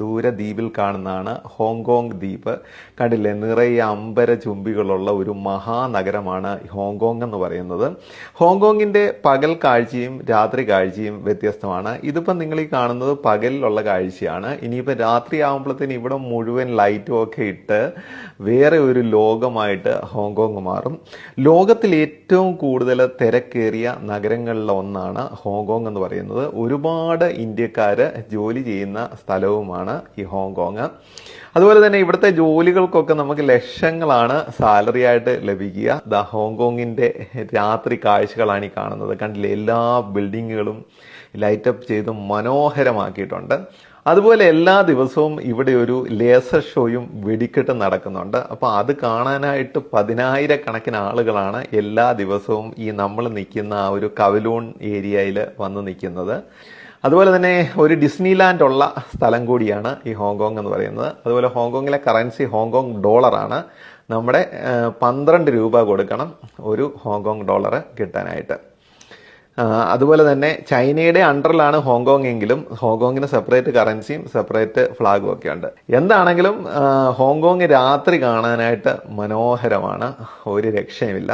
ദൂര ദ്വീപിൽ കാണുന്നതാണ് ഹോങ്കോങ് ദ്വീപ്. കണ്ടില്ലേ, നിറയെ അമ്പര ചുംബികളുള്ള ഒരു മഹാനഗരമാണ് ഹോങ്കോങ് എന്ന് പറയുന്നത്. ഹോങ്കോങ്ങിന്റെ പകൽ കാഴ്ചയും രാത്രി കാഴ്ചയും വ്യത്യസ്തമാണ്. ഇതിപ്പം നിങ്ങൾ ഈ കാണുന്നത് പകലിലുള്ള കാഴ്ചയാണ്. ഇനിയിപ്പോൾ രാത്രി ആകുമ്പോഴത്തേന് ഇവിടെ മുഴുവൻ ലൈറ്റും ഒക്കെ ഇട്ട് വേറെ ഒരു ലോകമായിട്ട് ഹോങ്കോങ് മാറും. ലോകത്തിൽ ഏറ്റവും കൂടുതൽ തിരക്കേറിയ നഗരങ്ങളിൽ ഒന്നാണ് ഹോങ്കോങ് എന്ന് പറയുന്നത്. ഒരുപാട് ഇന്ത്യക്കാർ ജോലി ചെയ്യുന്ന സ്ഥലവുമാണ് ഈ ഹോങ്കോങ്. അതുപോലെ തന്നെ ഇവിടുത്തെ ജോലികൾക്കൊക്കെ നമുക്ക് ലക്ഷങ്ങളാണ് സാലറി ആയിട്ട് ലഭിക്കുക. ഹോങ്കോങ്ങിന്റെ രാത്രി കാഴ്ചകളാണ് ഈ കാണുന്നത്. കണ്ടില്ലേ, എല്ലാ ബിൽഡിങ്ങുകളും ലൈറ്റപ്പ് ചെയ്ത് മനോഹരമാക്കിയിട്ടുണ്ട്. അതുപോലെ എല്ലാ ദിവസവും ഇവിടെ ഒരു ലേസർ ഷോയും വെടിക്കെട്ടും നടക്കുന്നുണ്ട്. അപ്പോൾ അത് കാണാനായിട്ട് 10,000-കണക്കിന് ആളുകളാണ് എല്ലാ ദിവസവും ഈ നമ്മൾ നിൽക്കുന്ന ആ ഒരു കവലൂൺ ഏരിയയിൽ വന്ന് നിൽക്കുന്നത്. അതുപോലെ തന്നെ ഒരു ഡിസ്നി ലാൻഡ് ഉള്ള സ്ഥലം കൂടിയാണ് ഈ ഹോങ്കോങ് എന്ന് പറയുന്നത്. അതുപോലെ ഹോങ്കോങ്ങിലെ കറൻസി ഹോങ്കോങ് ഡോളറാണ്. നമ്മുടെ 12 രൂപ കൊടുക്കണം ഒരു ഹോങ്കോങ് ഡോളർ കിട്ടാനായിട്ട്. അതുപോലെ തന്നെ ചൈനയുടെ അണ്ടറിലാണ് ഹോങ്കോങ് എങ്കിലും ഹോങ്കോങ്ങിന് സെപ്പറേറ്റ് കറൻസിയും സെപ്പറേറ്റ് ഫ്ലാഗും ഒക്കെ ഉണ്ട്. എന്താണെങ്കിലും ഹോങ്കോങ് രാത്രി കാണാനായിട്ട് മനോഹരമാണ്, ഒരു രക്ഷയുമില്ല.